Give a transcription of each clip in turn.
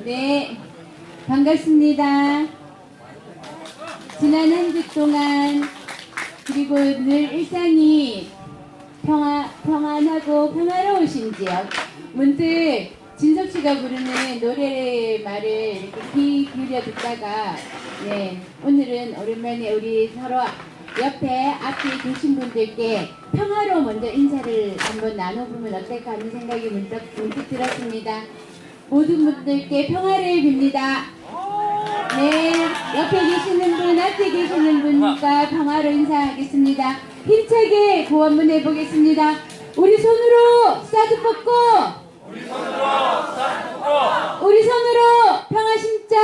네, 반갑습니다. 지난 한 주 동안 그리고 늘 일상이 평안하고 평화로우신 지역, 문득 진석 씨가 부르는 노래 말을 이렇게 귀 기울여 듣다가 네, 오늘은 오랜만에 우리 서로 옆에 앞에 계신 분들께 평화로 먼저 인사를 한번 나눠보면 어떨까 하는 생각이 문득 들었습니다. 모든 분들께 평화를 빕니다. 네, 옆에 계시는 분, 앞에 계시는 분과 평화로 인사하겠습니다. 힘차게 구호 한번 해보겠습니다. 우리 손으로 사드 뻗고, 우리 손으로 사드 뻗고, 우리 손으로 평화 심자,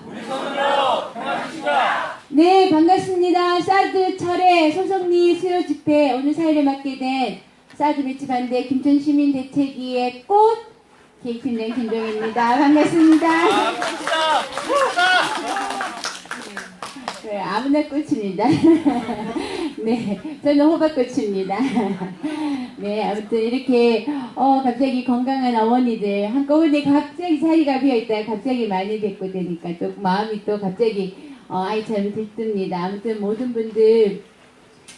우리 손으로 평화 심자. 네, 반갑습니다. 사드 철회 소속리 수요 집회 오늘 사회를 맡게 된 사드 배치 반대 김천시민 대책위의 꽃 기획팀장 김정희입니다. 반갑습니다. 네, 아무나 꽃입니다. 네, 저는 호박꽃입니다. 네, 아무튼 이렇게 갑자기 건강한 어머니들 한꺼번에 갑자기 자리가 비어있다가 갑자기 많이 뵙고 되니까 또 마음이 또 갑자기 아이처럼 들뜹니다. 아무튼 모든 분들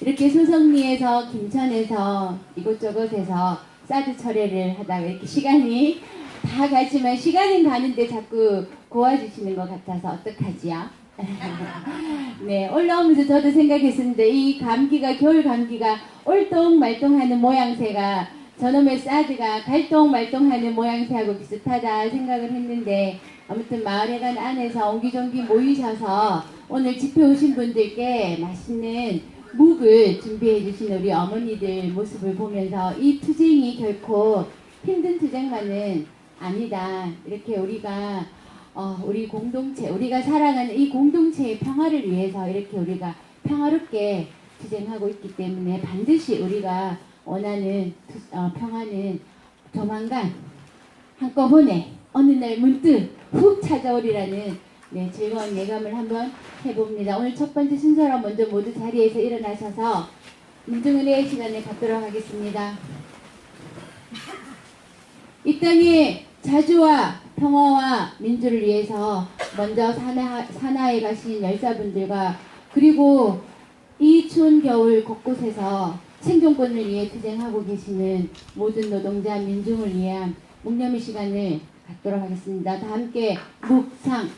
이렇게 소성리에서 김천에서 이곳저곳에서 사드 철회를 하다가 이렇게 시간이 다 가지만 시간은 가는데 자꾸 고와주시는 것 같아서 어떡하지요? 네, 올라오면서 저도 생각했었는데 이 감기가 겨울 감기가 올똥말똥하는 모양새가 저놈의 사드가 갈똥말똥하는 모양새하고 비슷하다 생각을 했는데 아무튼 마을회관 안에서 옹기종기 모이셔서 오늘 집회 오신 분들께 맛있는 묵을 준비해 주신 우리 어머니들 모습을 보면서 이 투쟁이 결코 힘든 투쟁만은 아니다. 이렇게 우리가 우리 공동체, 우리가 살아가는 이 공동체의 평화를 위해서 이렇게 우리가 평화롭게 투쟁하고 있기 때문에 반드시 우리가 원하는 평화는 조만간 한꺼번에 어느 날 문득 훅 찾아오리라는 네, 즐거운 예감을 한번 해봅니다. 오늘 첫 번째 순서로 먼저 모두 자리에서 일어나셔서 민중은혜의 시간을 갖도록 하겠습니다. 이 땅의 자주와 평화와 민주를 위해서 먼저 산하에 가신 열사분들과 그리고 이 추운 겨울 곳곳에서 생존권을 위해 투쟁하고 계시는 모든 노동자 민중을 위한 묵념의 시간을 갖도록 하겠습니다. 다 함께 묵상.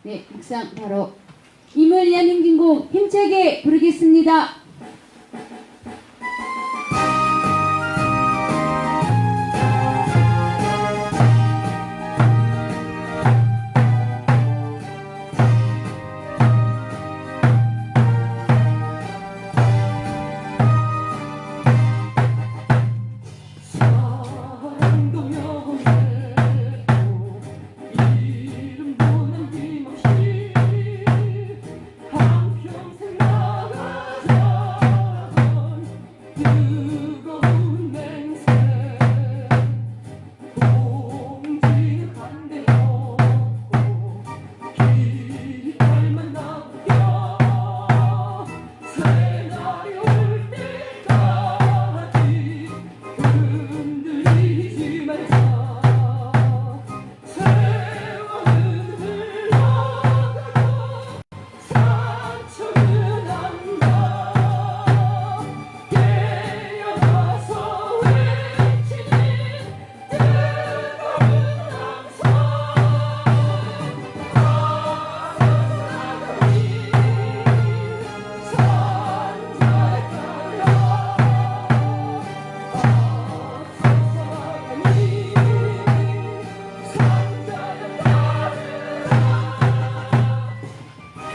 네, 묵상 바로 임을 위한 행진곡 힘차게 부르겠습니다.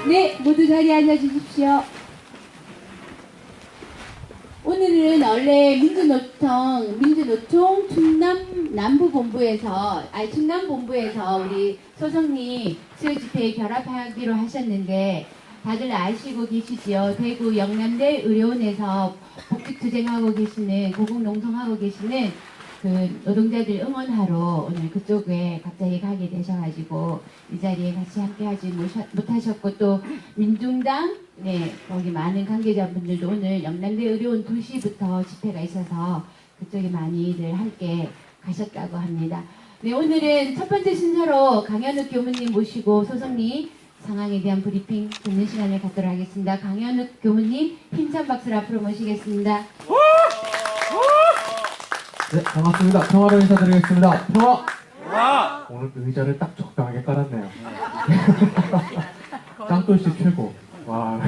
네, 모두 자리에 앉아주십시오. 오늘은 원래 민주노총 충남 남부본부에서, 충남본부에서 우리 소성리 수요집회에 결합하기로 하셨는데, 다들 아시고 계시지요? 대구 영남대 의료원에서 복직투쟁하고 계시는, 고국농성하고 계시는 그 노동자들 응원하러 오늘 그쪽에 갑자기 가게 되셔가지고 이 자리에 같이 함께하지 못하셨고, 또 민중당 거기 많은 관계자분들도 오늘 영남대 의료원 2시부터 집회가 있어서 그쪽에 많이들 함께 가셨다고 합니다. 네, 오늘은 첫 번째 순서로 강현욱 교무님 모시고 소성리 상황에 대한 브리핑 듣는 시간을 갖도록 하겠습니다. 강현욱 교무님 힘찬 박수로 앞으로 모시겠습니다. 네, 반갑습니다. 평화로 인사드리겠습니다. 평화! 오늘 의자를 딱 적당하게 깔았네요. 짱돌씨 최고. 와.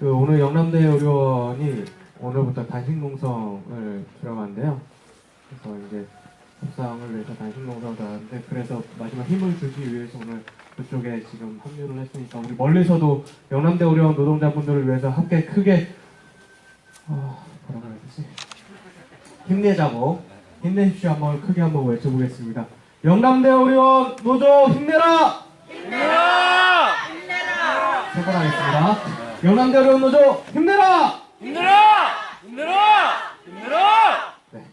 오늘 영남대 의료원이 오늘부터 단식농성을 수령한대요. 그래서 이제 협상을 위해서 단식농성을 하는데, 그래서 마지막 힘을 주기 위해서 오늘 그쪽에 지금 합류를 했으니까 우리 멀리서도 영남대 의료원 노동자분들을 위해서 함께 크게 뭐라고 해야 되지? 힘내자고, 힘내십시오 한번 크게 한번 외쳐보겠습니다. 영남대 의료원 노조 힘내라! 힘내라! 힘내라! 세 번 하겠습니다. 영남대 의료원 노조 힘내라! 힘내라! 힘내라! 힘내라! 네.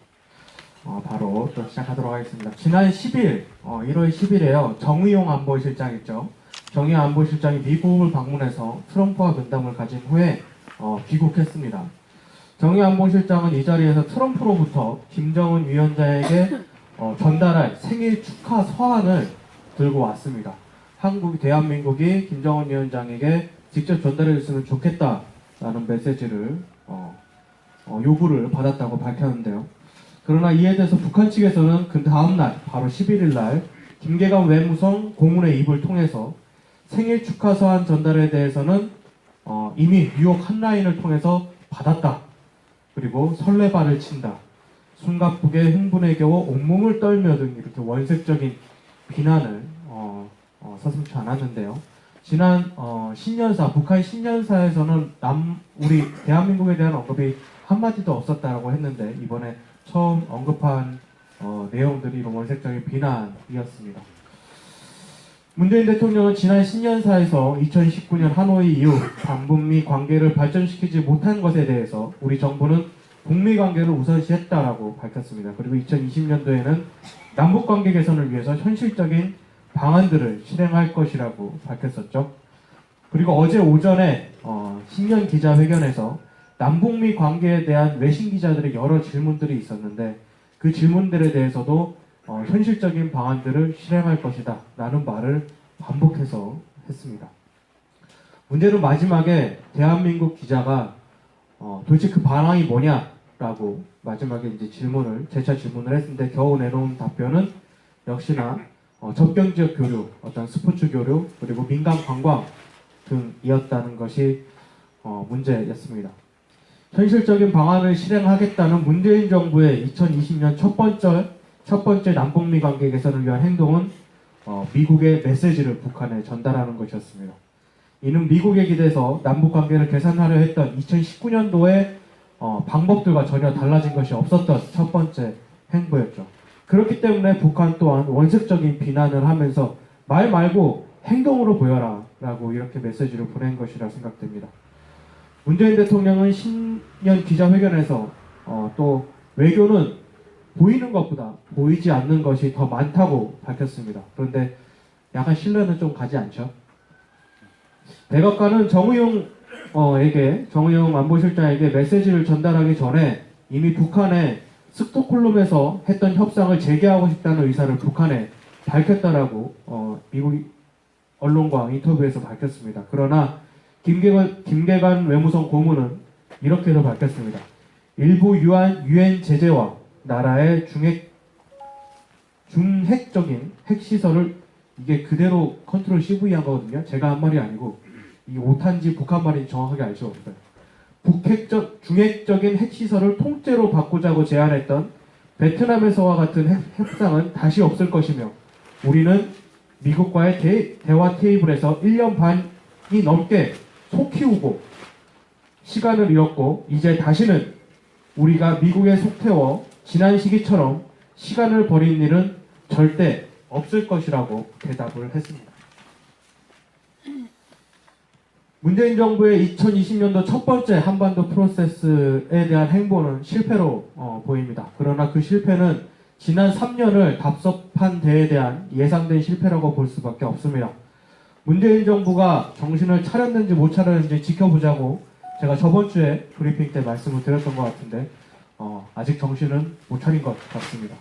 바로 또 시작하도록 하겠습니다. 지난 10일, 1월 10일에요. 정의용 안보실장 있죠. 정의용 안보실장이 미국을 방문해서 트럼프와 면담을 가진 후에 귀국했습니다. 정의용 안보실장은 이 자리에서 트럼프로부터 김정은 위원장에게 전달할 생일 축하 서한을 들고 왔습니다. 대한민국이 김정은 위원장에게 직접 전달해 줬으면 좋겠다라는 메시지를 요구를 받았다고 밝혔는데요. 그러나 이에 대해서 북한 측에서는 그 다음날 바로 11일 날 김계관 외무성 고문의 입을 통해서 생일 축하 서한 전달에 대해서는 이미 뉴욕 핫라인을 통해서 받았다. 그리고 설레발을 친다. 숨가쁘게 흥분에 겨워 온몸을 떨며 등 이렇게 원색적인 비난을 서슴지 않았는데요. 지난 신년사, 북한 신년사에서는 우리 대한민국에 대한 언급이 한마디도 없었다고 했는데, 이번에 처음 언급한 내용들이 원색적인 비난이었습니다. 문재인 대통령은 지난 신년사에서 2019년 하노이 이후 남북미 관계를 발전시키지 못한 것에 대해서 우리 정부는 북미 관계를 우선시했다라고 밝혔습니다. 그리고 2020년도에는 남북 관계 개선을 위해서 현실적인 방안들을 실행할 것이라고 밝혔었죠. 그리고 어제 오전에 신년 기자회견에서 남북미 관계에 대한 외신 기자들의 여러 질문들이 있었는데 그 질문들에 대해서도 현실적인 방안들을 실행할 것이다 라는 말을 반복해서 했습니다. 문제는 마지막에 대한민국 기자가 도대체 그 방안이 뭐냐라고 마지막에 이제 재차 질문을 했는데 겨우 내놓은 답변은 역시나 접경지역 교류, 어떤 스포츠 교류, 그리고 민간 관광 등이었다는 것이 문제였습니다. 현실적인 방안을 실행하겠다는 문재인 정부의 2020년 첫 번째 남북미 관계 개선을 위한 행동은 미국의 메시지를 북한에 전달하는 것이었습니다. 이는 미국에 기대서 남북 관계를 개선하려 했던 2019년도의 방법들과 전혀 달라진 것이 없었던 첫 번째 행보였죠. 그렇기 때문에 북한 또한 원색적인 비난을 하면서 말 말고 행동으로 보여라 라고 이렇게 메시지를 보낸 것이라 생각됩니다. 문재인 대통령은 신년 기자회견에서 또 외교는 보이는 것보다 보이지 않는 것이 더 많다고 밝혔습니다. 그런데 약간 신뢰는 좀 가지 않죠? 백악관은 정의용 안보실장에게 메시지를 전달하기 전에 이미 북한에 스톡홀름에서 했던 협상을 재개하고 싶다는 의사를 북한에 밝혔다라고 미국 언론과 인터뷰에서 밝혔습니다. 그러나 김계관 외무성 고문은 이렇게도 밝혔습니다. 일부 유엔 제재와 나라의 중핵적인 핵시설을 이게 그대로 컨트롤 CV 한 거거든요. 제가 한 말이 아니고 이 오탄지 북한 말인지 정확하게 알 수 없어요. 중핵적인 핵시설을 통째로 바꾸자고 제안했던 베트남에서와 같은 협상은 다시 없을 것이며 우리는 미국과의 대화 테이블에서 1년 반이 넘게 속 키우고 시간을 잃었고 이제 다시는 우리가 미국에 속 태워 지난 시기처럼 시간을 버린 일은 절대 없을 것이라고 대답을 했습니다. 문재인 정부의 2020년도 첫 번째 한반도 프로세스에 대한 행보는 실패로 보입니다. 그러나 그 실패는 지난 3년을 답습한 데에 대한 예상된 실패라고 볼 수밖에 없습니다. 문재인 정부가 정신을 차렸는지 못 차렸는지 지켜보자고 제가 저번 주에 브리핑 때 말씀을 드렸던 것 같은데 아직 정신은 못 차린 것 같습니다.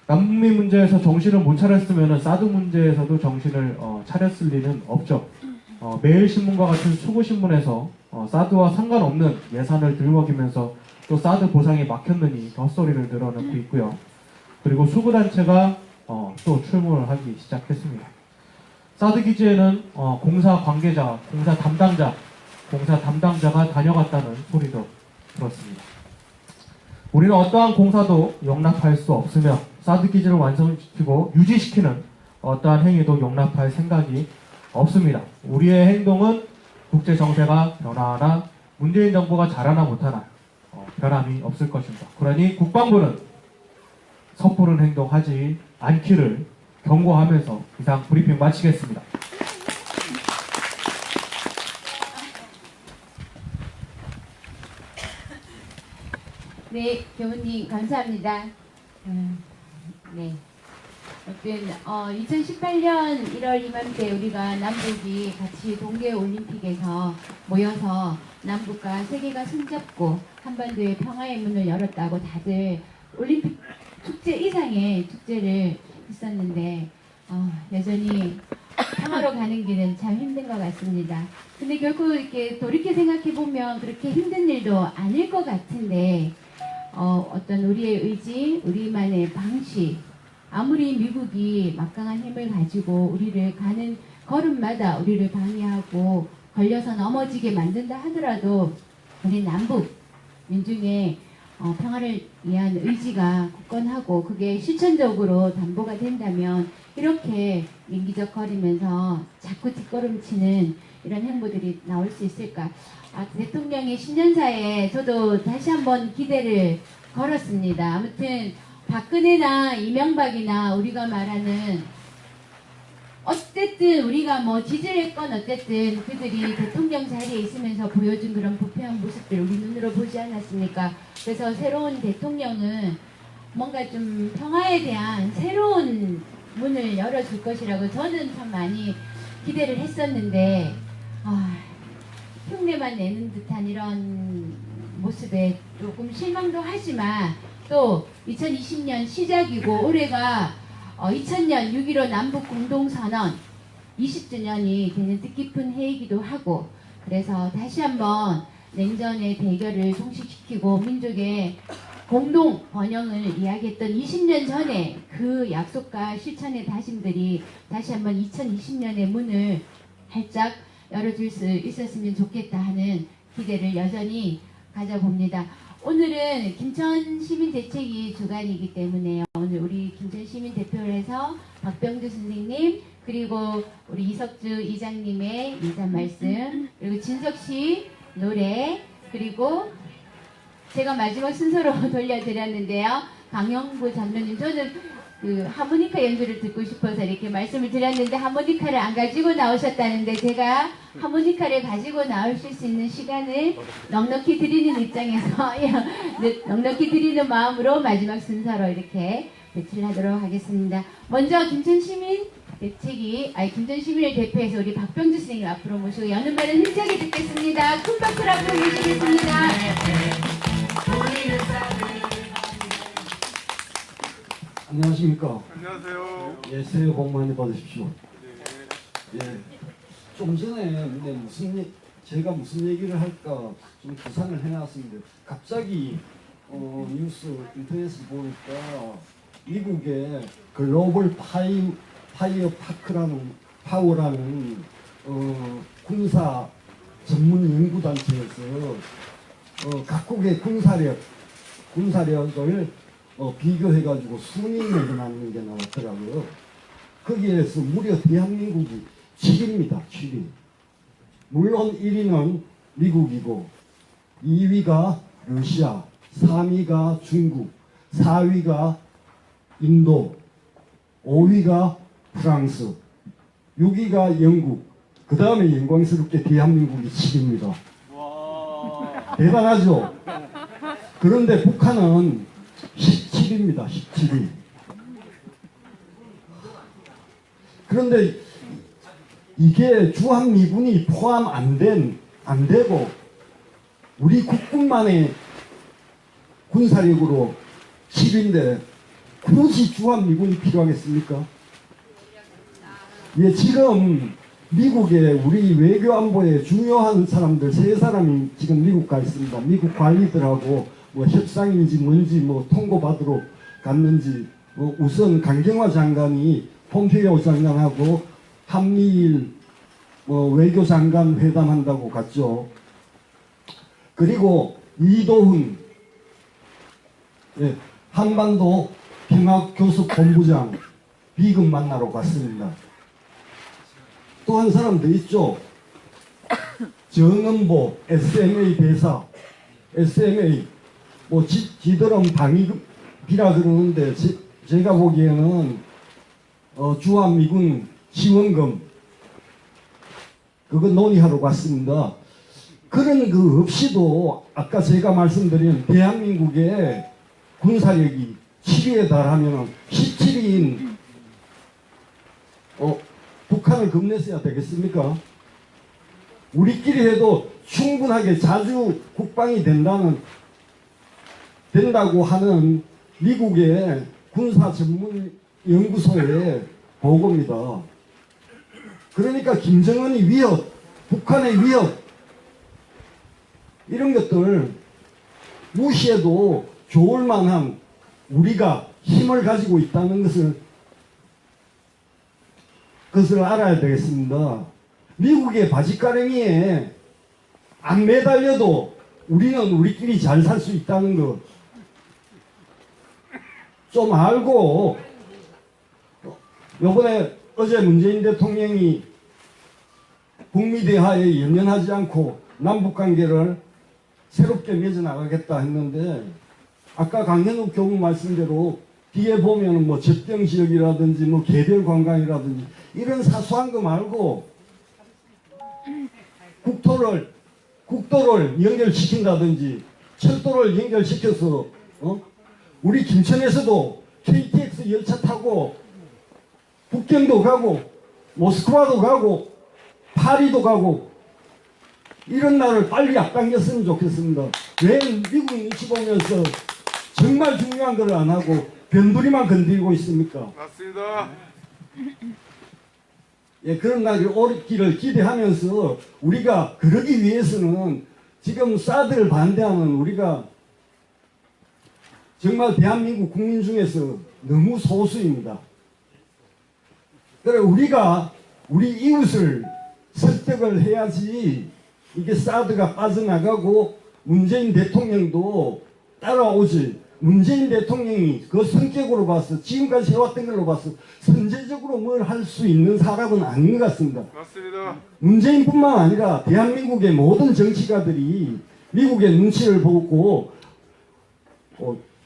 남북미 문제에서 정신을 못 차렸으면 사드 문제에서도 정신을 차렸을 리는 없죠. 매일신문과 같은 수구신문에서 사드와 상관없는 예산을 들먹이면서 또 사드 보상이 막혔느니 헛소리를 늘어놓고 있고요. 그리고 수구단체가 또 출몰을 하기 시작했습니다. 사드 기지에는 공사 관계자, 공사 담당자가 다녀갔다는 소리도 들었습니다. 우리는 어떠한 공사도 용납할 수 없으며 사드 기지를 완성시키고 유지시키는 어떠한 행위도 용납할 생각이 없습니다. 우리의 행동은 국제 정세가 변화하나 문재인 정부가 잘하나 못하나 변함이 없을 것입니다. 그러니 국방부는 섣부른 행동하지 않기를 경고하면서 이상 브리핑 마치겠습니다. 네, 교수님 감사합니다. 네. 어쨌든 2018년 1월 이맘때 우리가 남북이 같이 동계올림픽에서 모여서 남북과 세계가 손잡고 한반도의 평화의 문을 열었다고 다들 올림픽 축제 이상의 축제를 했었는데 여전히 평화로 가는 길은 참 힘든 것 같습니다. 근데 결국 이렇게 돌이켜 생각해 보면 그렇게 힘든 일도 아닐 것 같은데 어떤 우리의 의지, 우리만의 방식, 아무리 미국이 막강한 힘을 가지고 우리를 가는 걸음마다 우리를 방해하고 걸려서 넘어지게 만든다 하더라도 우리 남북 민중의 평화를 위한 의지가 굳건하고 그게 실천적으로 담보가 된다면 이렇게 민기적거리면서 자꾸 뒷걸음치는 이런 행보들이 나올 수 있을까? 대통령의 신년사에 저도 다시 한번 기대를 걸었습니다. 아무튼 박근혜나 이명박이나 우리가 말하는 어쨌든 우리가 뭐 지지했건 어쨌든 그들이 대통령 자리에 있으면서 보여준 그런 부패한 모습들 우리 눈으로 보지 않았습니까? 그래서 새로운 대통령은 뭔가 좀 평화에 대한 새로운 문을 열어줄 것이라고 저는 참 많이 기대를 했었는데 흉내만 내는 듯한 이런 모습에 조금 실망도 하지만 또 2020년 시작이고 올해가 2000년 6.15 남북 공동선언 20주년이 되는 뜻깊은 해이기도 하고 그래서 다시 한번 냉전의 대결을 종식시키고 민족의 공동 번영을 이야기했던 20년 전에 그 약속과 실천의 다짐들이 다시 한번 2020년의 문을 활짝 열어줄 수 있었으면 좋겠다 하는 기대를 여전히 가져봅니다. 오늘은 김천 시민대책위 주간이기 때문에요. 오늘 우리 김천 시민 대표를 해서 박병주 선생님 그리고 우리 이석주 이장님의 인사 말씀 그리고 진석씨 노래 그리고 제가 마지막 순서로 돌려드렸는데요. 강영구 장로님 저는 그 하모니카 연주를 듣고 싶어서 이렇게 말씀을 드렸는데 하모니카를 안 가지고 나오셨다는데 제가 하모니카를 가지고 나오실 수 있는 시간을 넉넉히 드리는 입장에서 넉넉히 드리는 마음으로 마지막 순서로 이렇게 배치를 하도록 하겠습니다. 먼저 김천 시민을 대표해서 우리 박병주 선생님 앞으로 모시고 여는 말은 힘차게 듣겠습니다. 큰 박수로 앞으로 모시겠습니다. 안녕하십니까. 안녕하세요. 예, 새해 복 많이 받으십시오. 네. 예, 좀 전에 제가 무슨 얘기를 할까 좀 구상을 해놨습니다. 갑자기 뉴스 인터넷을 보니까 미국의 글로벌 파워라는 군사 전문 연구단체에서 각국의 군사력을 비교해가지고 순위 매겨놨는 게 나왔더라고요. 거기에서 무려 대한민국이 7위입니다. 7위. 물론 1위는 미국이고 2위가 러시아, 3위가 중국, 4위가 인도, 5위가 프랑스, 6위가 영국, 그 다음에 영광스럽게 대한민국이 7위입니다. 대단하죠? 그런데 북한은 17위입니다. 17위. 그런데 이게 주한미군이 포함 안 되고 우리 국군만의 군사력으로 10위인데 굳이 주한미군이 필요하겠습니까? 예, 지금 미국에 우리 외교안보에 중요한 사람들 3사람이 지금 미국 가 있습니다. 미국 관리들하고 뭐 협상인지 뭔지 뭐 통보받으러 갔는지 우선 강경화 장관이 폼페이오 장관하고 한미일 외교장관 회담한다고 갔죠. 그리고 이도훈 한반도 평화교섭본부장 비건 만나러 갔습니다. 또 한 사람 더 있죠. 정은보 SMA 대사 SMA 지드럼 방위비라 그러는데 제가 보기에는 주한미군 지원금 그거 논의하러 갔습니다. 그런 거 없이도 아까 제가 말씀드린 대한민국의 군사력이 7위에 달하면 17위인 북한을 겁내서야 되겠습니까? 우리끼리 해도 충분하게 자주 국방이 된다고 하는 미국의 군사 전문 연구소의 보고입니다. 그러니까 김정은이 위협, 북한의 위협 이런 것들 무시해도 좋을 만한 우리가 힘을 가지고 있다는 것을 알아야 되겠습니다. 미국의 바지가랭이에 안 매달려도 우리는 우리끼리 잘 살 수 있다는 거 좀 알고 요번에 어제 문재인 대통령이 북미 대화에 연연하지 않고 남북관계를 새롭게 맺어나가겠다 했는데 아까 강현욱 교무 말씀대로 뒤에 보면은 뭐 접경 지역이라든지 뭐 개별 관광이라든지 이런 사소한 거 말고 국도를 연결시킨다든지 철도를 연결시켜서 우리 김천에서도 KTX 열차 타고 북경도 가고 모스크바도 가고 파리도 가고 이런 날을 빨리 앞당겼으면 좋겠습니다. 왜 미국 눈치 보면서 정말 중요한 걸 안 하고 변두리만 건드리고 있습니까? 맞습니다. 예, 그런 날이 오기를 기대하면서 우리가 그러기 위해서는 지금 사드를 반대하는 우리가 정말 대한민국 국민 중에서 너무 소수입니다. 그래 우리가 우리 이웃을 설득을 해야지 이게 사드가 빠져나가고 문재인 대통령도 따라오지. 문재인 대통령이 그 성격으로 봐서 지금까지 해왔던 걸로 봐서 선제적으로 뭘 할 수 있는 사람은 아닌 것 같습니다. 맞습니다. 문재인뿐만 아니라 대한민국의 모든 정치가들이 미국의 눈치를 보고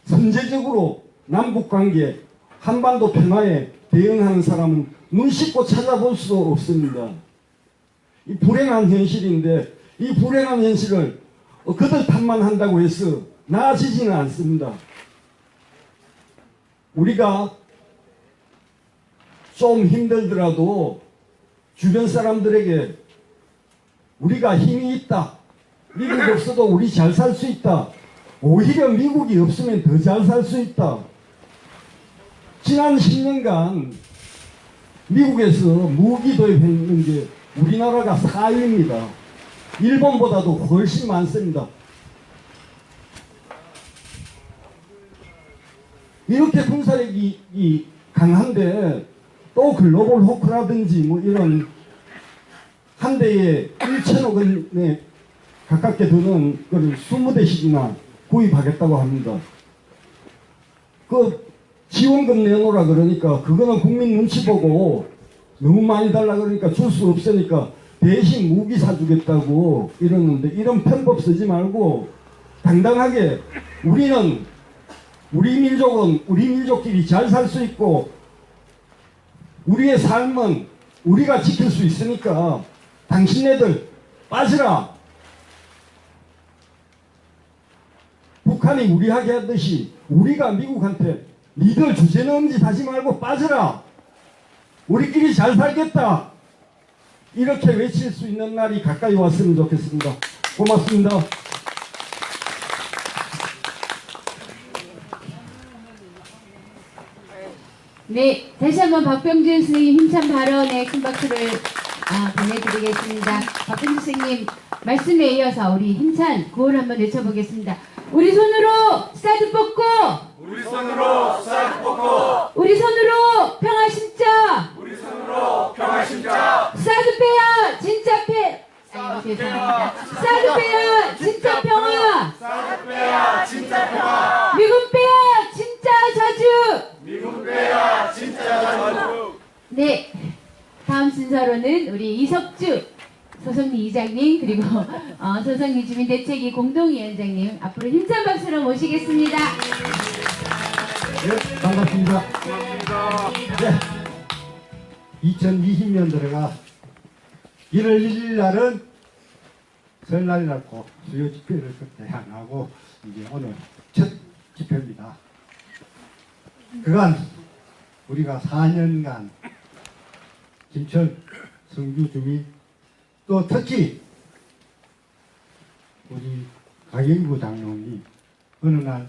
선제적으로 남북관계 한반도 평화에 대응하는 사람은 눈 씻고 찾아볼 수 없습니다. 이 불행한 현실인데 이 불행한 현실을 그들 탓만 한다고 해서 나아지지는 않습니다. 우리가 좀 힘들더라도 주변 사람들에게 우리가 힘이 있다. 미국 없어도 우리 잘 살 수 있다. 오히려 미국이 없으면 더 잘 살 수 있다. 지난 10년간 미국에서 무기 도입했는 게 우리나라가 4위입니다. 일본보다도 훨씬 많습니다. 이렇게 군사력이 강한데 또 글로벌 호크라든지 뭐 이런 한 대에 1천억 원에 가깝게 드는 걸 20대씩이나 구입하겠다고 합니다. 그 지원금 내놓으라 그러니까 그거는 국민 눈치 보고 너무 많이 달라 그러니까 줄 수 없으니까 대신 무기 사주겠다고 이러는데 이런 편법 쓰지 말고 당당하게 우리 민족은 우리 민족끼리 잘 살 수 있고 우리의 삶은 우리가 지킬 수 있으니까 당신네들 빠지라. 북한이 우리하게 하듯이 우리가 미국한테 니들 주제넘은 짓 하지 말고 빠져라. 우리끼리 잘 살겠다. 이렇게 외칠 수 있는 날이 가까이 왔으면 좋겠습니다. 고맙습니다. 네, 다시 한번 박병준 선생님 힘찬 발언에 큰 박수를 보내드리겠습니다. 박병준 선생님 말씀에 이어서 우리 힘찬 구호를 한번 외쳐보겠습니다. 우리 손으로 사드 뽑고 우리 손으로 쌀 뽑고 우리 손으로 평화 심자 우리 손으로 평화 심자. 사드 빼야 진짜 죄송합니다. 사드 빼야 진짜 평화 쌀 빼야 진짜 평화. 미군 빼야 진짜 자주. 미군 빼야 진짜 자주. 네, 다음 순서로는 우리 이석주 소성리 이장님 그리고 소성리 주민대책위 공동위원장님 앞으로 힘찬 박수로 모시겠습니다. 네, 반갑습니다. 고맙습니다. 네, 2020년 들어가 1월 1일 날은 설날이라고 주요 집회를 그때 안 하고 이제 오늘 첫 집회입니다. 그간 우리가 4년간 김천 성주 주민 또 특히 우리 강영구 장로님이 어느 날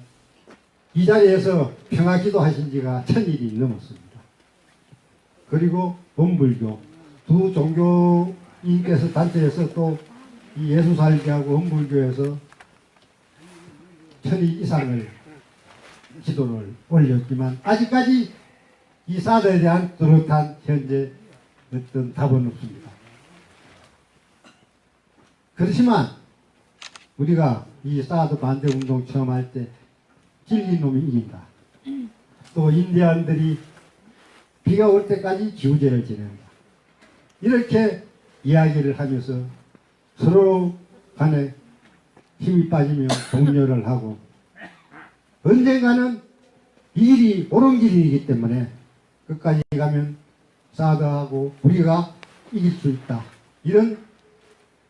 이 자리에서 평화기도 하신 지가 1000일이 넘었습니다. 그리고 범불교 두 종교인께서 단체에서 또 이 예수살기하고 범불교에서 1000일 이상을 기도를 올렸지만 아직까지 이 사드에 대한 뚜렷한 현재 어떤 답은 없습니다. 그렇지만 우리가 이 사드 반대 운동 처음 할 때 질린 놈이 이긴다. 또 인디안들이 비가 올 때까지 기우제를 지낸다. 이렇게 이야기를 하면서 서로 간에 힘이 빠지면 동료를 하고 언젠가는 이 길이 옳은 길이기 때문에 끝까지 가면 사드하고 우리가 이길 수 있다. 이런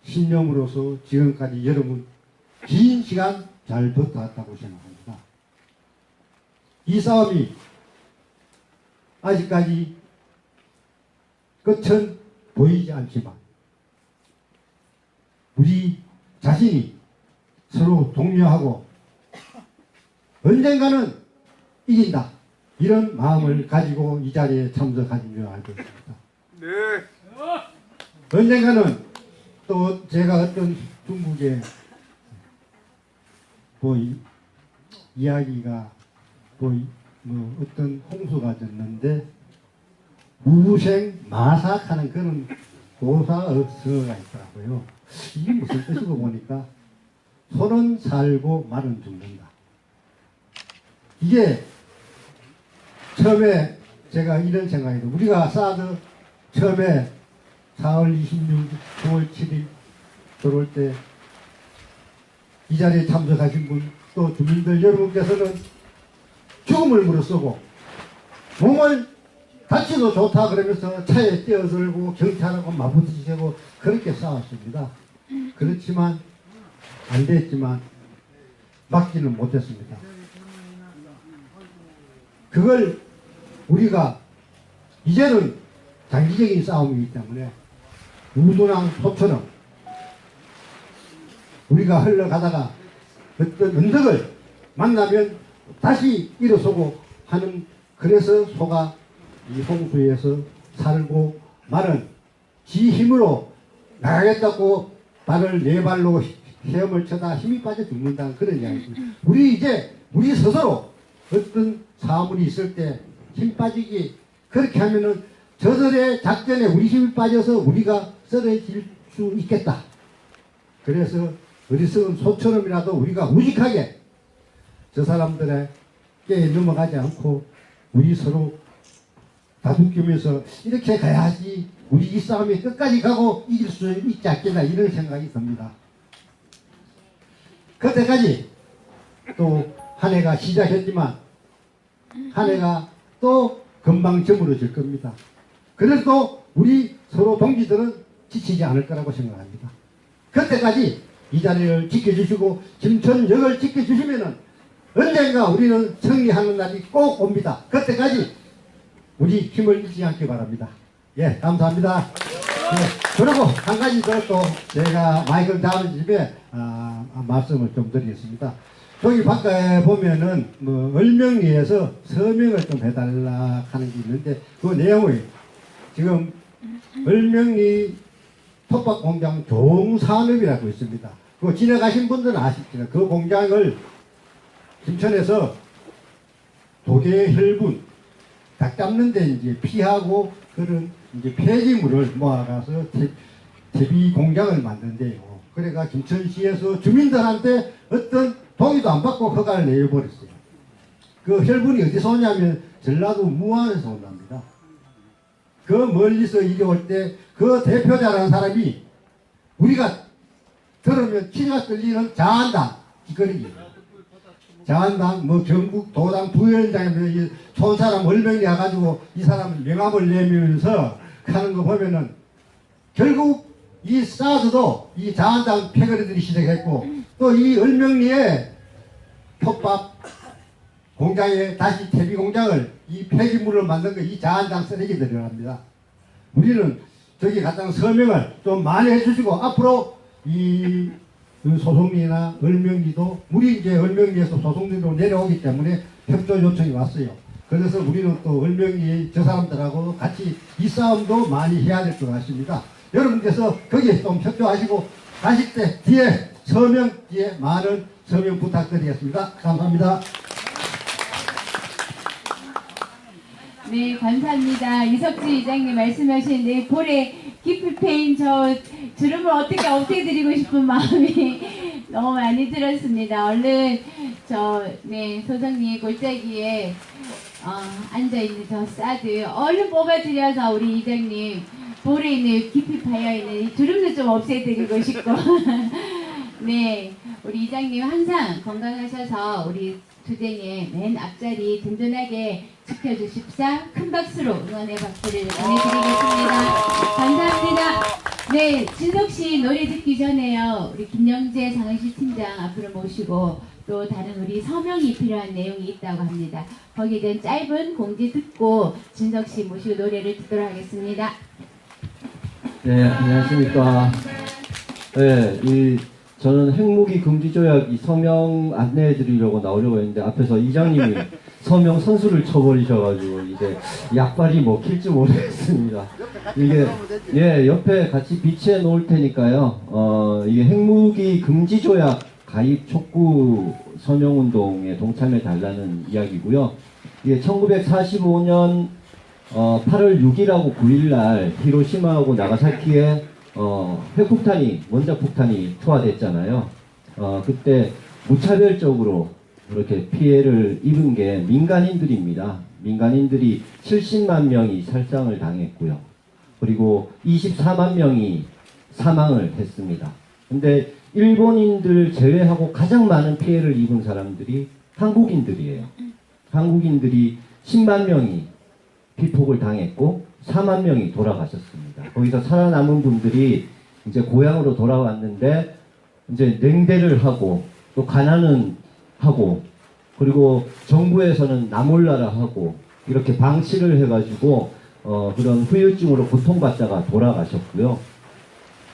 신념으로서 지금까지 여러분 긴 시간 잘 버텨왔다고 생각합니다. 이 싸움이 아직까지 끝은 보이지 않지만 우리 자신이 서로 독려하고 언젠가는 이긴다. 이런 마음을 가지고 이 자리에 참석하신 줄 알고 있습니다. 네. 언젠가는 또 제가 어떤 중국의 이야기가 어떤 홍수가 졌는데 무생 마삭하는 그런 고사어서가 있더라고요. 이게 무슨 뜻이고 보니까 소는 살고 말은 죽는다. 이게 처음에 제가 이런 생각이 들어요. 우리가 사드 처음에 4월 26일, 9월 7일 들어올 때 이 자리에 참석하신 분, 또 주민들 여러분께서는 죽음을 무릅쓰고 몸을 다치도 좋다 그러면서 차에 뛰어들고 경찰하고 맞부딪히고 그렇게 싸웠습니다. 그렇지만 안 됐지만 막지는 못했습니다. 그걸 우리가 이제는 장기적인 싸움이기 때문에 우둔한 소처럼 우리가 흘러가다가 어떤 언덕을 만나면 다시 일어서고 하는, 그래서 소가 이 홍수에서 살고 말은 지 힘으로 나가겠다고 발을 네 발로 헤엄을 쳐다 힘이 빠져 죽는다는 그런 이야기입니다. 우리 스스로 어떤 사물이 있을 때 힘 빠지기, 그렇게 하면은 저들의 작전에 우리 힘이 빠져서 우리가 쓰러질 수 있겠다. 그래서 어리석은 소처럼이라도 우리가 무식하게 저 사람들에게 넘어가지 않고 우리 서로 다독이면서 이렇게 가야지 우리 이 싸움이 끝까지 가고 이길 수 있지 않겠나, 이런 생각이 듭니다. 그때까지 또 한 해가 시작했지만 한 해가 또 금방 저물어질 겁니다. 그래도 우리 서로 동지들은 지치지 않을 거라고 생각합니다. 그때까지 이 자리를 지켜주시고 김천역을 지켜주시면은 언젠가 우리는 승리하는 날이 꼭 옵니다. 그때까지 우리 힘을 잃지 않기 바랍니다. 예, 감사합니다. 예, 그리고 한 가지 더 또 제가 마이크를 다음 집에 말씀을 좀 드리겠습니다. 저기 바깥에 보면은 을명리에서 서명을 좀 해달라 하는 게 있는데 그 내용이 지금 을명리 톱밥공장 종산업이라고 있습니다. 그거 지나가신 분들은 아시죠? 그 공장을 김천에서 도계 혈분 닭 잡는데 이제 피하고 그런 이제 폐기물을 모아가서 제비 공장을 만든대요. 그래가 김천시에서 주민들한테 어떤 동의도 안 받고 허가를 내버렸어요. 그 혈분이 어디서 오냐면 전라도 무안에서 온답니다. 그 멀리서 이리 올 때 그 대표자라는 사람이 우리가 들으면 키가 떨리는 자한당 기거리기. 자한당 경북 도당 부위원장이면 좋은 사람 얼명이 와가지고 이 사람 명함을 내면서 하는 거 보면은 결국 이 사드도 이 자한당 패거리들이 시작했고 또 이 을명리에 톱밥 공장에 다시 퇴비 공장을 이 폐기물을 만든 거 이 자한당 쓰레기들이랍니다. 우리는 저기 갖다 서명을 좀 많이 해주시고 앞으로 이 소송리나 을명리도 우리 이제 을명리에서 소송리로 내려오기 때문에 협조 요청이 왔어요. 그래서 우리는 또 을명리 저 사람들하고 같이 이 싸움도 많이 해야 될 것 같습니다. 여러분께서 거기에 좀 협조하시고 가실 때 뒤에 서명 뒤에 많은 서명 부탁드리겠습니다. 감사합니다. 네, 감사합니다. 이석주 이장님 말씀하시는데 볼에 깊이 패인 저 주름을 어떻게 없애드리고 싶은 마음이 너무 많이 들었습니다. 얼른 소정리 골짜기에 앉아있는 저 사드 얼른 뽑아드려서 우리 이장님 볼에 있는 깊이 파여있는 이 주름도 좀 없애드리고 싶고 네, 우리 이장님 항상 건강하셔서 우리 투쟁의 맨 앞자리 든든하게 지켜주십사. 큰 박수로 응원의 박수를 보내드리겠습니다. 감사합니다. 네, 진석 씨 노래 듣기 전에요. 우리 김영재 상은시 팀장 앞으로 모시고 또 다른 우리 서명이 필요한 내용이 있다고 합니다. 거기에 대한 짧은 공지 듣고 진석 씨 모시고 노래를 듣도록 하겠습니다. 네, 안녕하십니까. 네, 저는 핵무기 금지 조약 이 서명 안내해 드리려고 나오려고 했는데 앞에서 이장님이 서명 선수를 쳐버리셔가지고 이제 약발이 먹힐지 모르겠습니다. 이게 예 옆에 같이 비치해 놓을 테니까요. 이게 핵무기 금지 조약 가입 촉구 서명 운동에 동참해 달라는 이야기고요. 이게 1945년 8월 6일하고 9일 날 히로시마하고 나가사키에 핵폭탄이 원자폭탄이 투하됐잖아요. 그때 무차별적으로 그렇게 피해를 입은 게 민간인들입니다. 민간인들이 70만 명이 살상을 당했고요. 그리고 24만 명이 사망을 했습니다. 근데 일본인들 제외하고 가장 많은 피해를 입은 사람들이 한국인들이에요. 한국인들이 10만 명이 피폭을 당했고 4만 명이 돌아가셨습니다. 거기서 살아남은 분들이 이제 고향으로 돌아왔는데 이제 냉대를 하고 또 가난은 하고 그리고 정부에서는 나 몰라라 하고 이렇게 방치를 해가지고 그런 후유증으로 고통받다가 돌아가셨고요.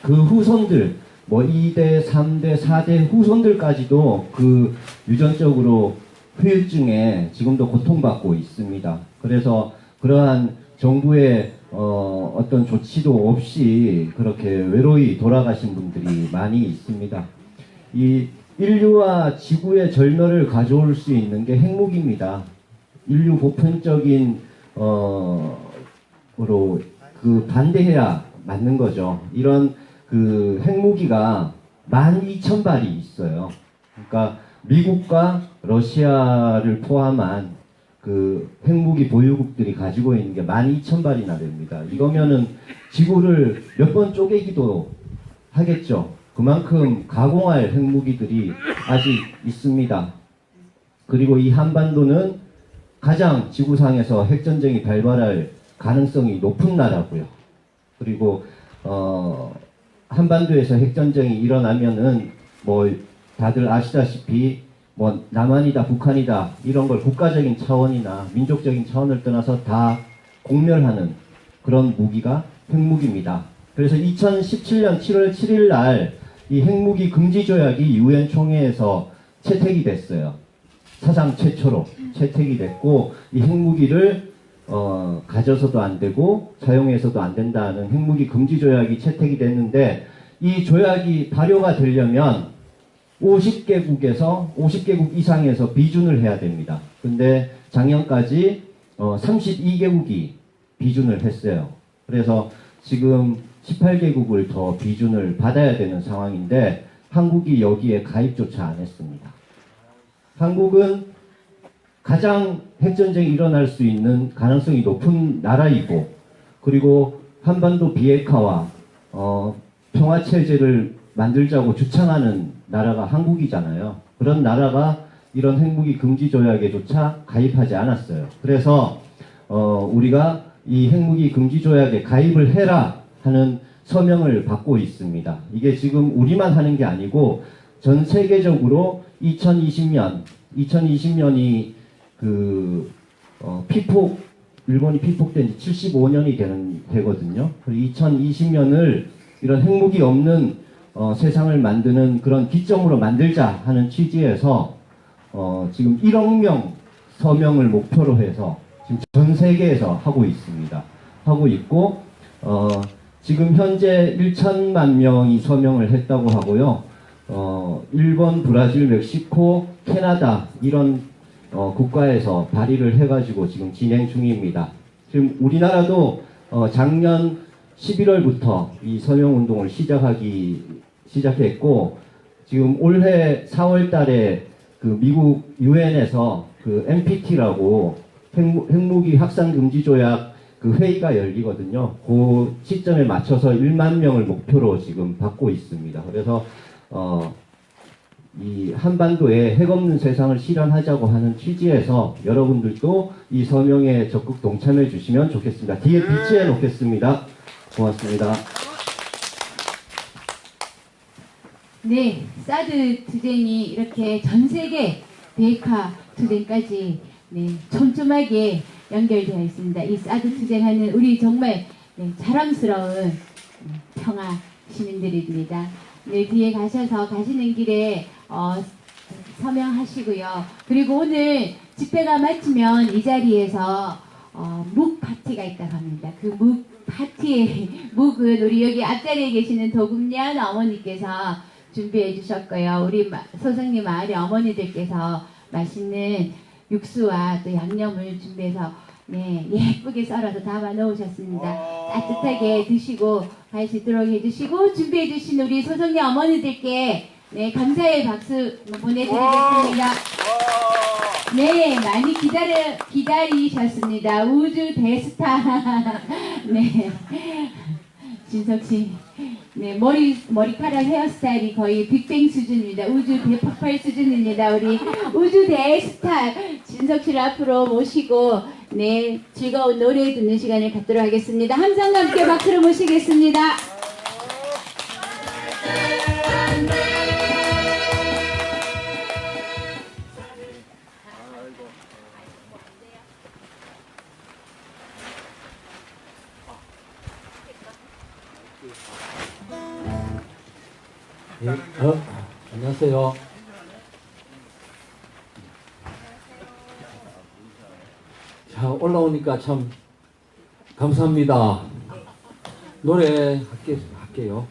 그 후손들 뭐 2대, 3대, 4대 후손들까지도 그 유전적으로 후유증에 지금도 고통받고 있습니다. 그래서 그러한 정부의 어떤 조치도 없이 그렇게 외로이 돌아가신 분들이 많이 있습니다. 이 인류와 지구의 절멸을 가져올 수 있는 게 핵무기입니다. 인류 보편적인 으로 그 반대해야 맞는 거죠. 이런 그 핵무기가 12,000발이 있어요. 그러니까 미국과 러시아를 포함한 그 핵무기 보유국들이 가지고 있는 게 12,000발이나 됩니다. 이거면은 지구를 몇 번 쪼개기도 하겠죠. 그만큼 가공할 핵무기들이 아직 있습니다. 그리고 이 한반도는 가장 지구상에서 핵전쟁이 발발할 가능성이 높은 나라고요. 그리고 한반도에서 핵전쟁이 일어나면은 뭐 다들 아시다시피 뭐 남한이다 북한이다 이런 걸 국가적인 차원이나 민족적인 차원을 떠나서 다 공멸하는 그런 무기가 핵무기입니다. 그래서 2017년 7월 7일 날 이 핵무기 금지 조약이 유엔 총회에서 채택이 됐어요. 사상 최초로 채택이 됐고 이 핵무기를 가져서도 안 되고 사용해서도 안 된다는 핵무기 금지 조약이 채택이 됐는데 이 조약이 발효가 되려면 50개국에서 50개국 이상에서 비준을 해야 됩니다. 근데 작년까지 32개국이 비준을 했어요. 그래서 지금 18개국을 더 비준을 받아야 되는 상황인데 한국이 여기에 가입조차 안 했습니다. 한국은 가장 핵전쟁이 일어날 수 있는 가능성이 높은 나라이고 그리고 한반도 비핵화와 평화체제를 만들자고 주창하는 나라가 한국이잖아요. 그런 나라가 이런 핵무기 금지 조약에조차 가입하지 않았어요. 그래서 우리가 이 핵무기 금지 조약에 가입을 해라 하는 서명을 받고 있습니다. 이게 지금 우리만 하는 게 아니고 전 세계적으로 2020년이 그 피폭 일본이 피폭된 지 75년이 되거든요. 2020년을 이런 핵무기 없는 세상을 만드는 그런 기점으로 만들자 하는 취지에서 지금 1억 명 서명을 목표로 해서 지금 전 세계에서 하고 있습니다. 하고 있고 지금 현재 1천만 명이 서명을 했다고 하고요. 일본, 브라질, 멕시코, 캐나다 이런 국가에서 발의를 해가지고 지금 진행 중입니다. 지금 우리나라도 작년 11월부터 이 서명운동을 시작했고 지금 올해 4월달에 그 미국 유엔에서 그 NPT라고 핵무기 확산 금지 조약 그 회의가 열리거든요. 그 시점에 맞춰서 1만 명을 목표로 지금 받고 있습니다. 그래서 이 한반도에 핵 없는 세상을 실현하자고 하는 취지에서 여러분들도 이 서명에 적극 동참해 주시면 좋겠습니다. 뒤에 비치해 놓겠습니다. 고맙습니다. 네, 사드 투쟁이 이렇게 전 세계 비핵화 투쟁까지 네, 촘촘하게 연결되어 있습니다. 이 사드 투쟁하는 우리 정말 네, 자랑스러운 평화 시민들입니다. 네, 뒤에 가셔서 가시는 길에 서명하시고요. 그리고 오늘 집회가 마치면 이 자리에서 묵 파티가 있다고 합니다. 그 묵 파티의 묵은 우리 여기 앞자리에 계시는 도금년 어머니께서 준비해 주셨고요. 우리 소성리 마을의 어머니들께서 맛있는 육수와 또 양념을 준비해서 네, 예쁘게 썰어서 담아 놓으셨습니다. 따뜻하게 드시고 가시도록 해주시고 준비해 주신 우리 소성리 어머니들께 네, 감사의 박수 보내드리겠습니다. 네, 많이 기다리셨습니다. 우주 대스타. 네. 진석 씨. 네, 머리카락 헤어스타일이 거의 빅뱅 수준입니다. 우주 대폭발 수준입니다. 우리 우주 대스타 진석 씨를 앞으로 모시고 네, 즐거운 노래 듣는 시간을 갖도록 하겠습니다. 함성과 함께 박수로 모시겠습니다. 예, 안녕하세요. 자, 올라오니까 참 감사합니다. 노래 할게요.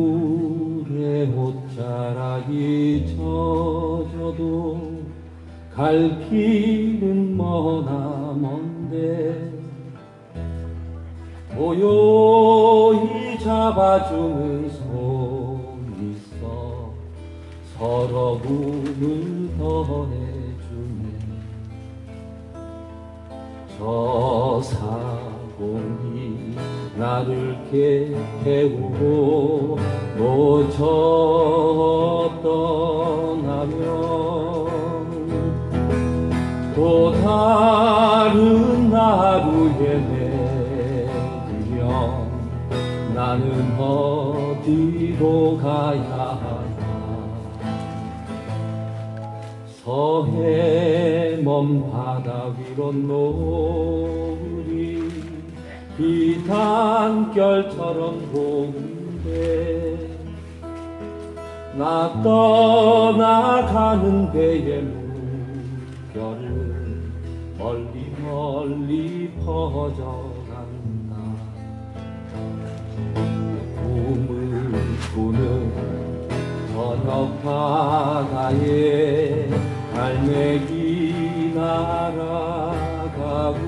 눈물에 옷자락이 젖어도 갈 길은 머나먼데 고요히 잡아주는 손 있어 서러움을 더해주네. 저 사공이 나를 깨우고 놓쳐 떠나면 또 다른 하루에 내리면 나는 어디로 가야 하나. 서해 먼 바다 위로 노을이 비단결처럼 고운데 나 떠나가는 배의 물결은 멀리 멀리 퍼져간다. 꿈을 꾸는 저녁 바다에 갈매기 날아가고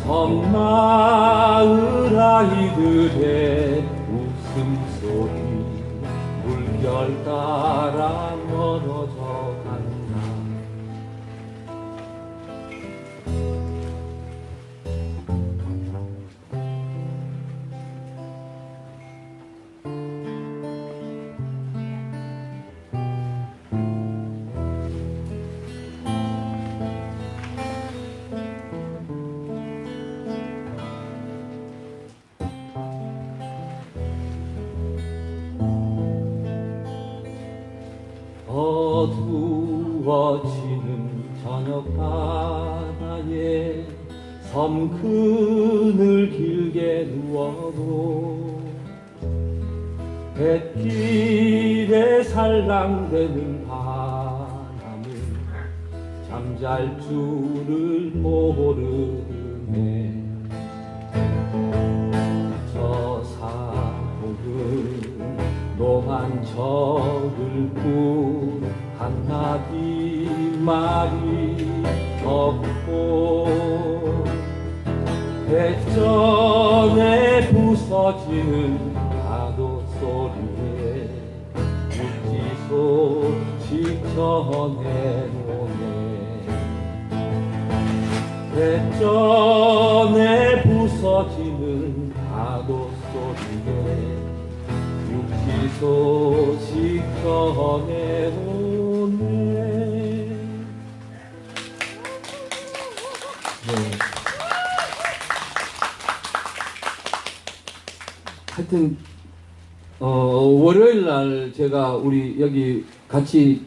섬마을 아이들의 웃음소리 물결 따라 멀어져 간다. 어두워지는 저녁 바다에 섬 그늘 길게 누워도 뱃길에 살랑대는 바람은 잠잘 줄을 모르네. 저 노한적을 뿐 한마디 말이 없고 대전에 부서지는 파도 소리에 육지소식 전해오네. 대전에 부서지는 파도 소리에 육지소식 전해오네. 네. 하여튼 월요일 날 제가 우리 여기 같이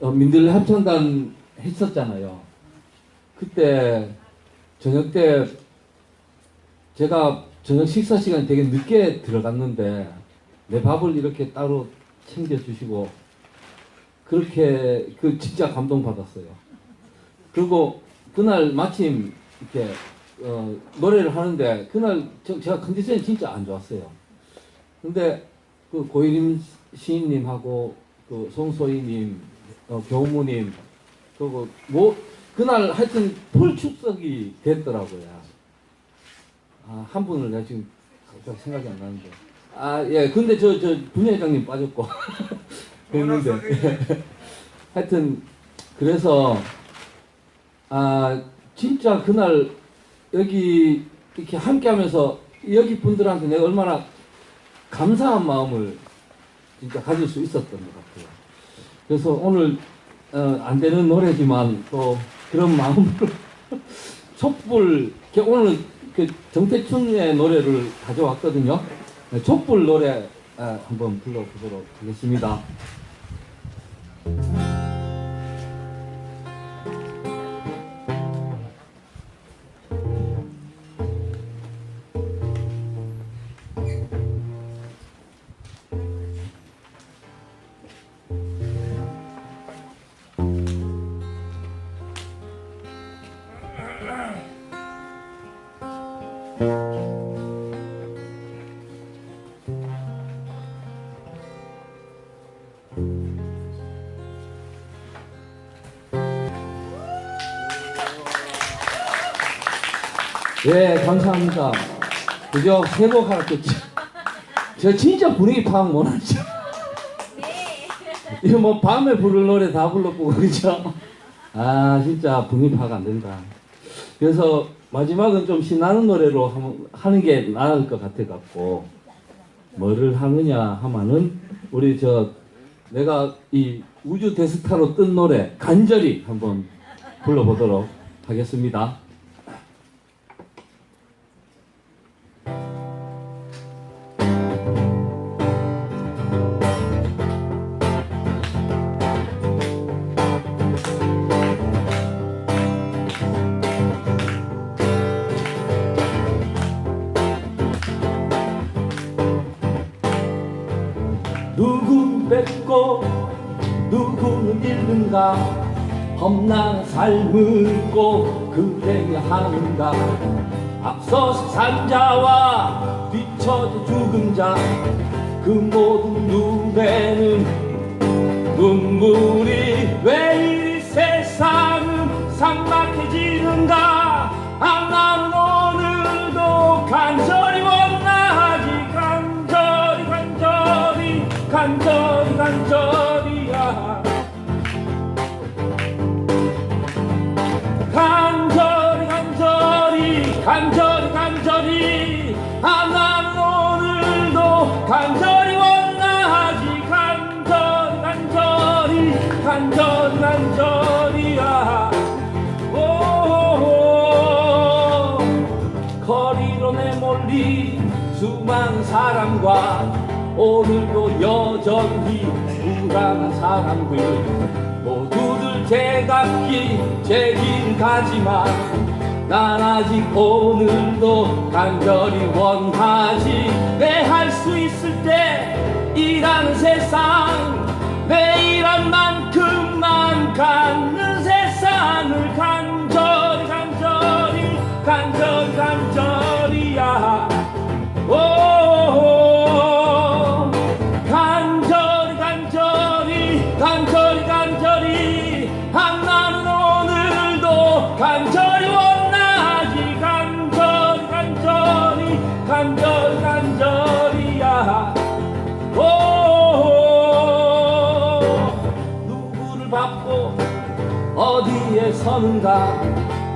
민들 합창단 했었잖아요. 그때 저녁 때 제가 저녁 식사 시간에 되게 늦게 들어갔는데 내 밥을 이렇게 따로 챙겨주시고 그렇게 진짜 감동받았어요. 그리고 그날 마침 이렇게 노래를 하는데 그날 제가 컨디션이 진짜 안 좋았어요. 근데 그 고일임 시인님하고 그 송소희님, 교무님, 그리고 그날 하여튼 풀 축석이 됐더라고요. 한 분을 내가 지금 갑자기 생각이 안 나는데. 예, 근데 저 분회장님 빠졌고. 그랬는데. 하여튼, 그래서, 진짜 그날 여기 이렇게 함께 하면서 여기 분들한테 내가 얼마나 감사한 마음을 진짜 가질 수 있었던 것 같아요. 그래서 오늘 안 되는 노래지만 또 그런 마음으로 촛불, 오늘 그 정태춘의 노래를 가져왔거든요. 촛불 노래 한번 불러보도록 하겠습니다. 예, 감사합니다. 그죠? 새곡 하나 줬죠. 저 진짜 분위기 파악 못하죠. 이거 뭐 밤에 부를 노래 다 불렀고, 그죠? 진짜 분위기 파악 안 된다. 그래서 마지막은 좀 신나는 노래로 하는 게 나을 것 같아갖고, 뭐를 하느냐 하면은, 내가 이 우주 대스타로 뜬 노래, 간절히 한번 불러보도록 하겠습니다. 누구 뺏고 누구는 잃는가 험난 삶을 꼭 그래야 하는가 앞서서 산 자와 뒤쳐져 죽은 자 그 모든 눈에는 눈물이 왜 이 세상은 삭막해지는가 나는 오늘도 간절히 원하지 간절히야 간절히 나는 오늘도 간절히 원하지 간절히야 거리로 내몰린 수많은 사람과 오늘도 여전히 불안한 사람들 모두들 제각기 제 길 가지만 난 아직 오늘도 간절히 원하지 내 할 수 있을 때 일하는 세상 내 일한 만큼만 갖는 세상을 간절히야 서는가?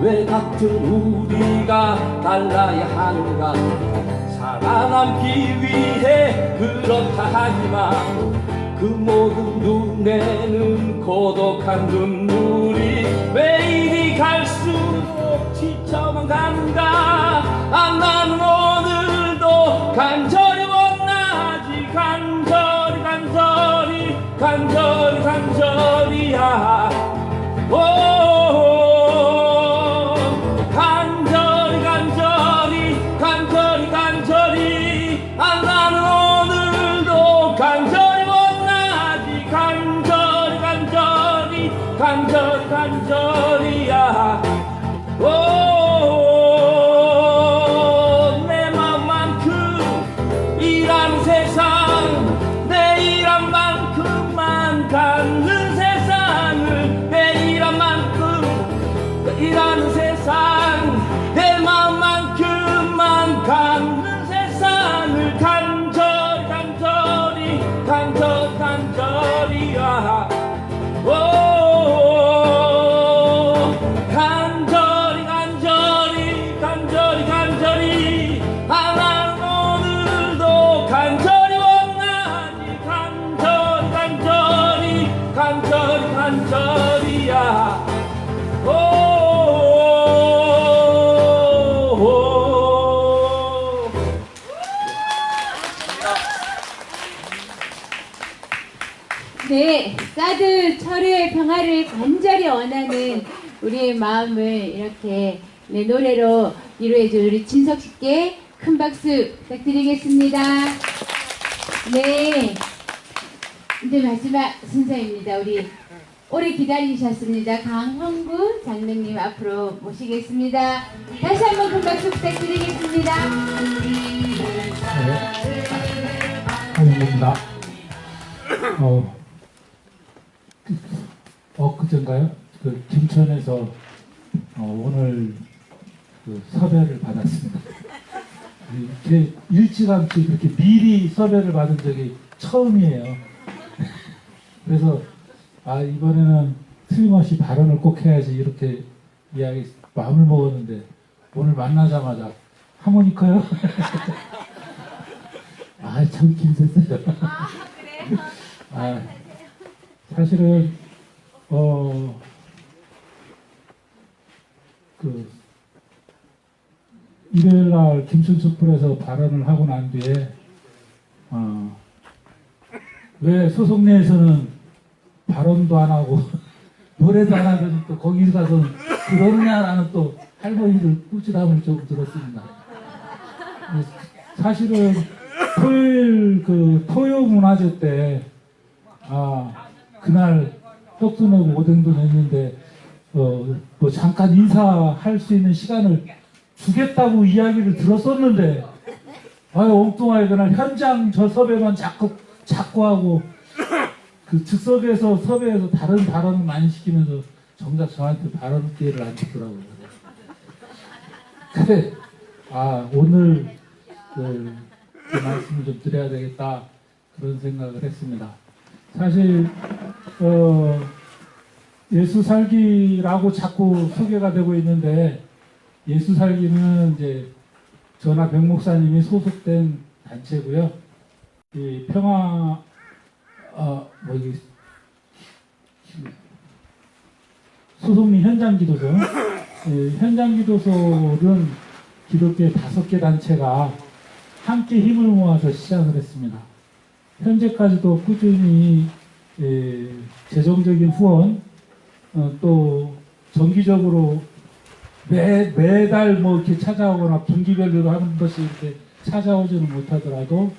왜 같은 우리가 달라야 하는가? 살아남기 위해 그렇다 하지만 그 모든 눈에는 고독한 눈물이 왜 이리 갈수록 지쳐만 가는가? 아, 나는 오늘도 간절히 원하지. 간절히 간절히 간절히 간절히야. 오, 간절히 간절히 간절히 간절히. 아, 나는 오늘도 간절히 원하지. 간절히 간절히 간절히 간절히야. 오, 내 맘만큼 일하는 세상, 내 일한 만큼만 갖는 세상을, 내 일한 만큼 일하는 세상, 내 맘만큼만 갖는 세상을 간절히 간절히 간절히 간절히야. 오, 간절히 간절히 간절히 간절히. 아, 나는 오늘도 간절히 원하지. 간절히 간절히 간절히 간절히야. 오, 오, 오. 네, 사드 철의 평화를 간절히 원하는 우리의 마음을 이렇게 네, 노래로 위로해준 우리 진석 씨께 큰 박수 부탁드리겠습니다. 네, 이제 마지막 순서입니다. 우리 오래 기다리셨습니다. 강형구 장로님 앞으로 모시겠습니다. 다시 한번 큰 박수 부탁드리겠습니다. 환영입니다. 그전가요? 그 김천에서 오늘 그 섭외를 받았습니다. 이렇게 일찌감치 그렇게 미리 섭외를 받은 적이 처음이에요. 그래서 이번에는 틀림없이 발언을 꼭 해야지 이렇게 이야기 마음을 먹었는데 오늘 만나자마자 하모니카요? 참 힘들었어요. 사실은 그 일요일날 김춘수풀에서 발언을 하고 난 뒤에 왜 소속내에서는 발언도 안 하고 노래도 안 하더니 또 거기 가서는 그러느냐라는 또 할머니들 꾸지람을 좀 들었습니다. 사실은 토요일 그 토요문화제 때 그날 떡도 내고 오뎅도 냈는데 뭐 잠깐 인사할 수 있는 시간을 주겠다고 이야기를 들었었는데 엉뚱하게 그날 현장 저 섭외만 자꾸 하고 그 즉석에서 섭외해서 다른 발언을 많이 시키면서 정작 저한테 발언 기회를 안 주더라고요. 그래 오늘 그 말씀을 좀 드려야 되겠다 그런 생각을 했습니다. 사실 예수살기라고 자꾸 소개가 되고 있는데 예수살기는 이제 저나 백 목사님이 소속된 단체고요. 이 평화 소속리 현장기도소 현장기도소는 기독교의 5개 단체가 함께 힘을 모아서 시작을 했습니다. 현재까지도 꾸준히 재정적인 후원 또 정기적으로 매달 뭐 이렇게 찾아오거나 분기별로 하는 것이 이렇게 찾아오지는 못하더라도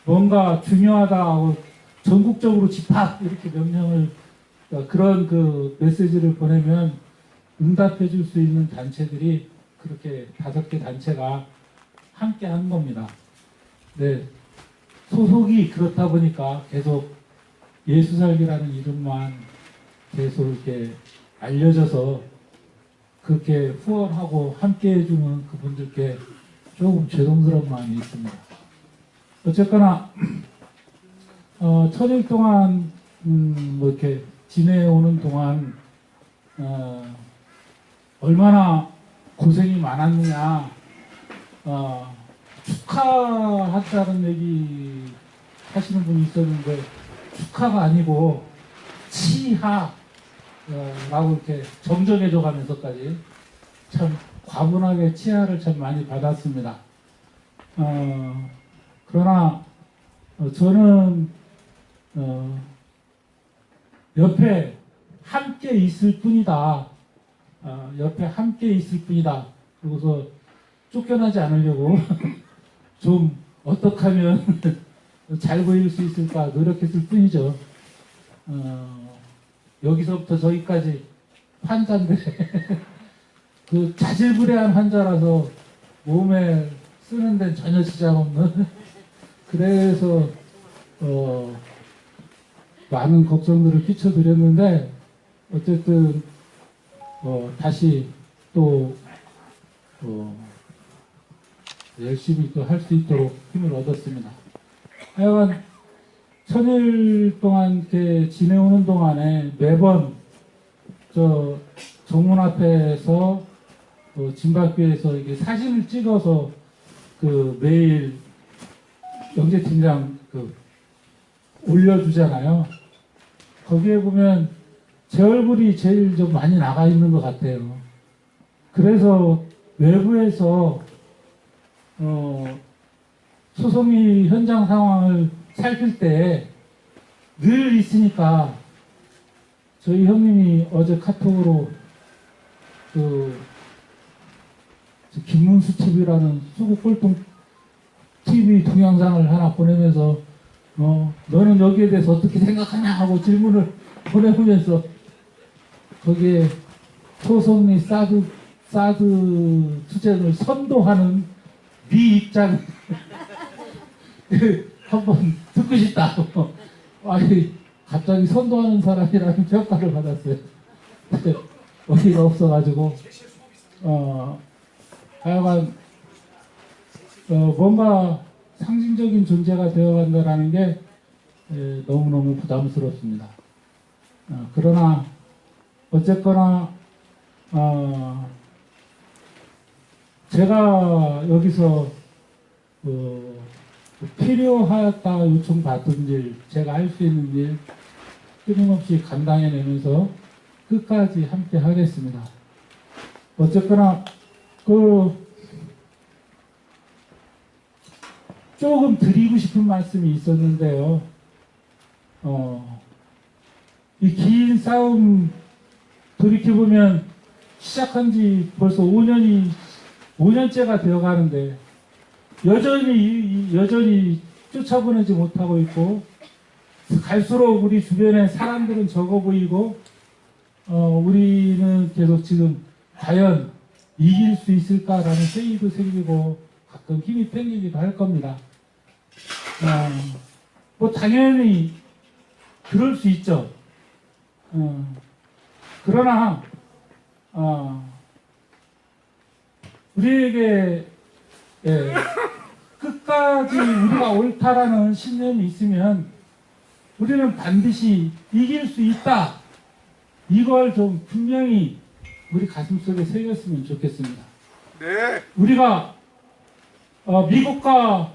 뭔가 중요하다 하고 전국적으로 집합 이렇게 명령을 그런 그 메시지를 보내면 응답해 줄 수 있는 단체들이 그렇게 5개 단체가 함께 한 겁니다. 네. 소속이 그렇다 보니까 계속 예수살기라는 이름만 계속 이렇게 알려져서 그렇게 후원하고 함께 해주는 그분들께 조금 죄송스러운 마음이 있습니다. 어쨌거나 천일 동안 뭐 이렇게 지내오는 동안 얼마나 고생이 많았느냐, 축하한다는 얘기 하시는 분이 있었는데, 축하가 아니고 치하 라고 이렇게 정정해줘 가면서까지 참 과분하게 치하를 참 많이 받았습니다. 그러나 저는 옆에 함께 있을 뿐이다. 옆에 함께 있을 뿐이다. 그러고서 쫓겨나지 않으려고 좀 어떻게 하면 잘 보일 수 있을까 노력했을 뿐이죠. 여기서부터 저기까지 환자인데 그 자질구레한 환자라서 몸에 쓰는 데는 전혀 지장 없는 그래서 많은 걱정들을 끼쳐드렸는데 어쨌든 다시 또 열심히 또 할 수 있도록 힘을 얻었습니다. 하여간 1000일 동안 이렇게 지내오는 동안에 매번 저 정문 앞에서 진박교에서 이게 사진을 찍어서 그 매일 영재팀장 올려주잖아요. 거기에 보면 제 얼굴이 제일 좀 많이 나가 있는 것 같아요. 그래서 외부에서 소송이 현장 상황을 살필 때 늘 있으니까 저희 형님이 어제 카톡으로 김문수 TV라는 수국 꼴통 TV 동영상을 하나 보내면서 너는 여기에 대해서 어떻게 생각하냐 하고 질문을 보내면서 거기에 소송리 사드 투쟁을 선도하는 네 입장 한번 듣고 싶다고. 아니 갑자기 선도하는 사람이라는 평가를 받았어요. 어디가 없어가지고 하여간 뭔가 상징적인 존재가 되어간다라는 게 너무너무 부담스럽습니다. 그러나 어쨌거나 제가 여기서 필요하다 요청받은 일, 제가 할 수 있는 일 끊임없이 감당해내면서 끝까지 함께 하겠습니다. 어쨌거나 조금 드리고 싶은 말씀이 있었는데요. 이 긴 싸움 돌이켜보면 시작한 지 벌써 5년째가 되어 가는데 여전히 쫓아보내지 못하고 있고 갈수록 우리 주변에 사람들은 적어 보이고 우리는 계속 지금 과연 이길 수 있을까라는 회의도 생기고 가끔 힘이 땡기기도 할 겁니다. 뭐 당연히 그럴 수 있죠. 그러나 우리에게 끝까지 우리가 옳다라는 신념이 있으면 우리는 반드시 이길 수 있다. 이걸 좀 분명히 우리 가슴속에 새겼으면 좋겠습니다. 네. 우리가 미국과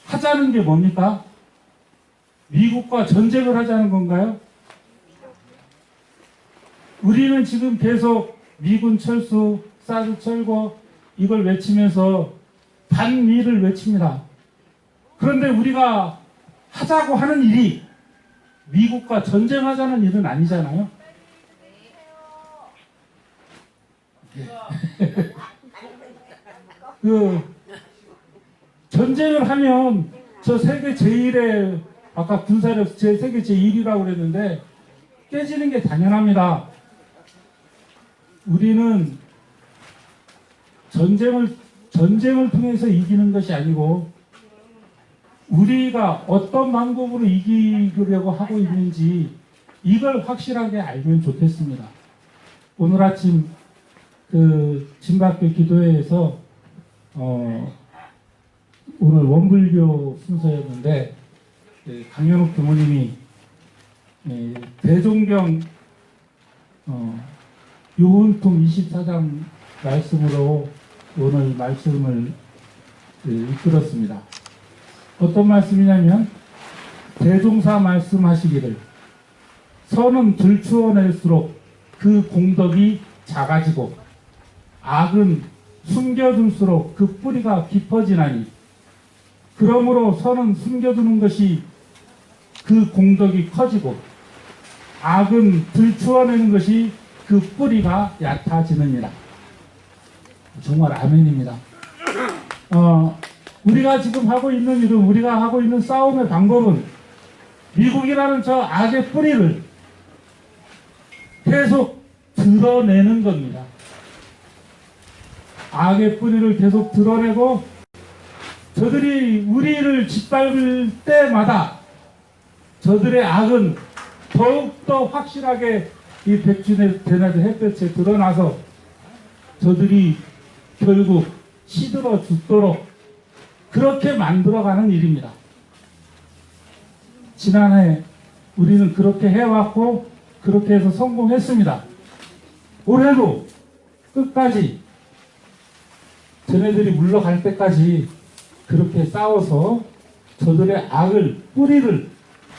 하자는 게 뭡니까? 미국과 전쟁을 하자는 건가요? 우리는 지금 계속 미군 철수, 사드 철거 이걸 외치면서 반미를 외칩니다. 그런데 우리가 하자고 하는 일이 미국과 전쟁하자는 일은 아니잖아요. 전쟁을 하면 저 세계 제1의 아까 군사력 세계 제1이라고 그랬는데 깨지는 게 당연합니다. 우리는 전쟁을 통해서 이기는 것이 아니고 우리가 어떤 방법으로 이기려고 하고 있는지 이걸 확실하게 알면 좋겠습니다. 오늘 아침 진박교 기도회에서 오늘 원불교 순서였는데 강현욱 교모님이 대종경 요은통 24장 말씀으로 오늘 말씀을 이끌었습니다. 어떤 말씀이냐면 대종사 말씀하시기를 선은 들추어낼수록 그 공덕이 작아지고 악은 숨겨둘수록 그 뿌리가 깊어지나니 그러므로 선은 숨겨두는 것이 그 공덕이 커지고 악은 들추어내는 것이 그 뿌리가 얕아지느니라. 정말 아멘입니다. 우리가 지금 하고 있는 일은, 우리가 하고 있는 싸움의 방법은 미국이라는 저 악의 뿌리를 계속 드러내는 겁니다. 악의 뿌리를 계속 드러내고 저들이 우리를 짓밟을 때마다 저들의 악은 더욱더 확실하게 이 백준의 대낮의 햇볕에 드러나서 저들이 결국 시들어 죽도록 그렇게 만들어가는 일입니다. 지난해 우리는 그렇게 해왔고 그렇게 해서 성공했습니다. 올해도 끝까지 쟤네들이 물러갈 때까지 그렇게 싸워서 저들의 악을, 뿌리를